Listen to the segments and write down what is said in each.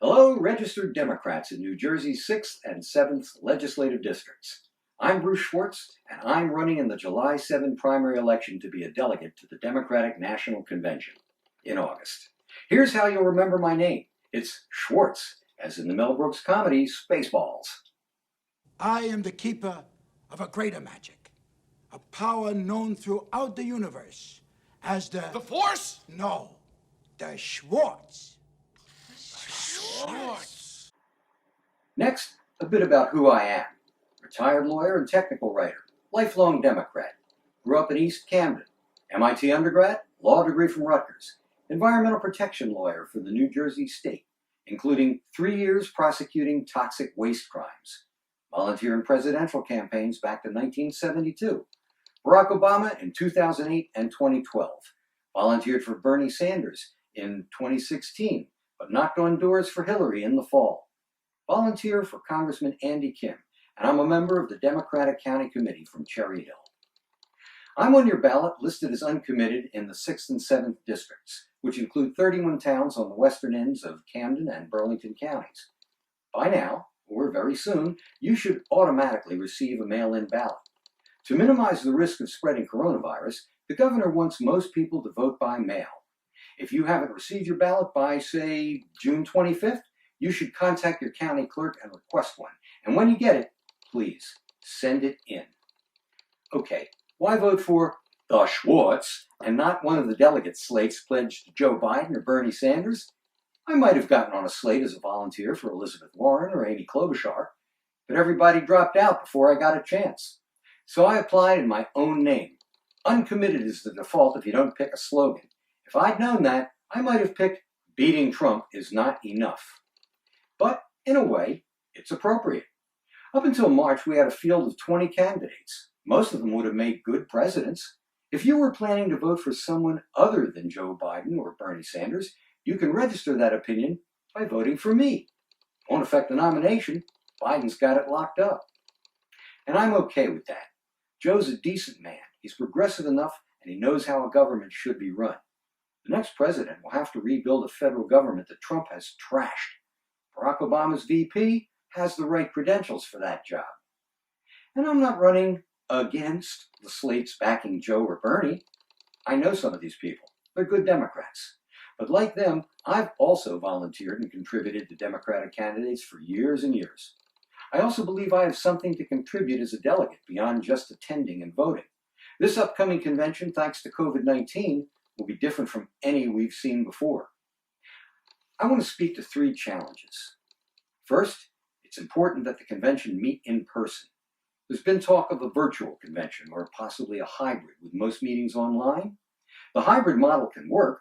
Hello, registered Democrats in New Jersey's 6th and 7th legislative districts. I'm Bruce Schwartz, and I'm running in the July 7 primary election to be a delegate to the Democratic National Convention in August. Here's how you'll remember my name. It's Schwartz, as in the Mel Brooks comedy Spaceballs. I am the keeper of a greater magic, a power known throughout the universe as the Force? No, the Schwartz. Next, a bit about who I am. Retired lawyer and technical writer, lifelong Democrat. Grew up in East Camden. MIT undergrad, law degree from Rutgers. Environmental protection lawyer for the New Jersey state, including 3 years prosecuting toxic waste crimes. Volunteer in presidential campaigns back to 1972. Barack Obama in 2008 and 2012. Volunteered for Bernie Sanders in 2016, but knocked on doors for Hillary in the fall. Volunteer for Congressman Andy Kim, and I'm a member of the Democratic County Committee from Cherry Hill. I'm on your ballot listed as uncommitted in the 6th and 7th districts, which include 31 towns on the western ends of Camden and Burlington counties. By now, or very soon, you should automatically receive a mail-in ballot. To minimize the risk of spreading coronavirus, the governor wants most people to vote by mail. If you haven't received your ballot by, say, June 25th, you should contact your county clerk and request one. And when you get it, please send it in. Okay, why vote for the Schwartz and not one of the delegate slates pledged to Joe Biden or Bernie Sanders? I might have gotten on a slate as a volunteer for Elizabeth Warren or Amy Klobuchar, but everybody dropped out before I got a chance. So I applied in my own name. Uncommitted is the default if you don't pick a slogan. If I'd known that, I might have picked "Beating Trump is not enough." But in a way, it's appropriate. Up until March, we had a field of 20 candidates. Most of them would have made good presidents. If you were planning to vote for someone other than Joe Biden or Bernie Sanders, you can register that opinion by voting for me. Won't affect the nomination. Biden's got it locked up. And I'm okay with that. Joe's a decent man. He's progressive enough, and he knows how a government should be run. The next president will have to rebuild a federal government that Trump has trashed. Barack Obama's VP has the right credentials for that job. And I'm not running against the slates backing Joe or Bernie. I know some of these people. They're good Democrats. But like them, I've also volunteered and contributed to Democratic candidates for years and years. I also believe I have something to contribute as a delegate beyond just attending and voting. This upcoming convention, thanks to COVID-19, will be different from any we've seen before. I want to speak to 3 challenges. First, it's important that the convention meet in person. There's been talk of a virtual convention or possibly a hybrid with most meetings online. The hybrid model can work,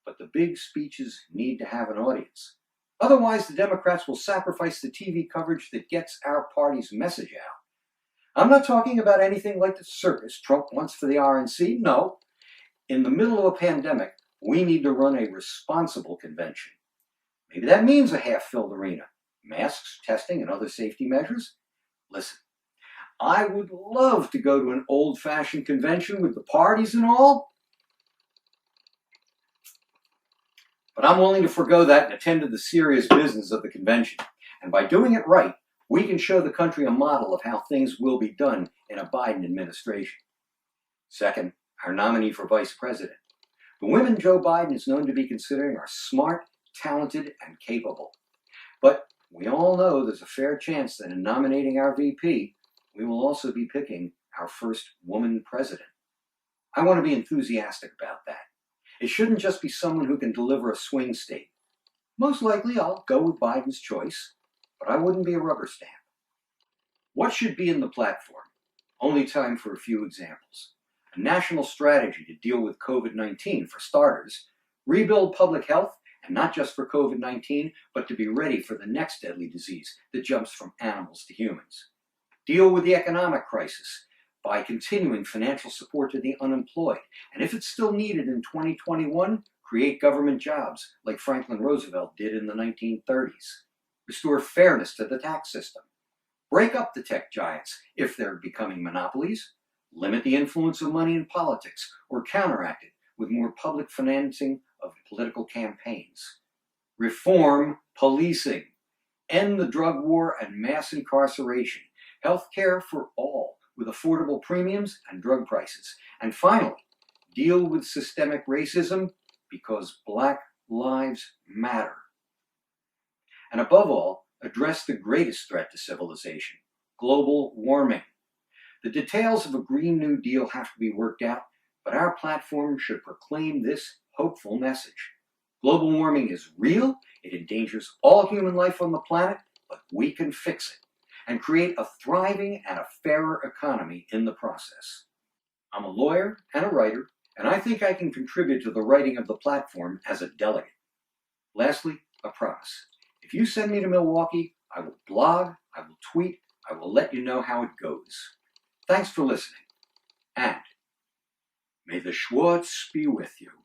but the big speeches need to have an audience. Otherwise, the Democrats will sacrifice the TV coverage that gets our party's message out. I'm not talking about anything like the circus Trump wants for the RNC. No. In the middle of a pandemic, we need to run a responsible convention. Maybe that means a half-filled arena, masks, testing, and other safety measures. Listen, I would love to go to an old-fashioned convention with the parties and all, but I'm willing to forego that and attend to the serious business of the convention. And by doing it right, we can show the country a model of how things will be done in a Biden administration. Second, our nominee for vice president. The women Joe Biden is known to be considering are smart, talented, and capable. But we all know there's a fair chance that in nominating our VP, we will also be picking our first woman president. I want to be enthusiastic about that. It shouldn't just be someone who can deliver a swing state. Most likely I'll go with Biden's choice, but I wouldn't be a rubber stamp. What should be in the platform? Only time for a few examples. A national strategy to deal with COVID-19 for starters, rebuild public health, and not just for COVID-19, but to be ready for the next deadly disease that jumps from animals to humans. Deal with the economic crisis by continuing financial support to the unemployed, and if it's still needed in 2021, create government jobs like Franklin Roosevelt did in the 1930s. Restore fairness to the tax system. Break up the tech giants if they're becoming monopolies. Limit the influence of money in politics or counteract it with more public financing of political campaigns. Reform policing. End the drug war and mass incarceration. Health care for all with affordable premiums and drug prices. And finally, deal with systemic racism because Black lives matter. And above all, address the greatest threat to civilization, global warming. The details of a Green New Deal have to be worked out, but our platform should proclaim this hopeful message. Global warming is real, it endangers all human life on the planet, but we can fix it and create a thriving and a fairer economy in the process. I'm a lawyer and a writer, and I think I can contribute to the writing of the platform as a delegate. Lastly, a promise. If you send me to Milwaukee, I will blog, I will tweet, I will let you know how it goes. Thanks for listening, and may the Schwartz be with you.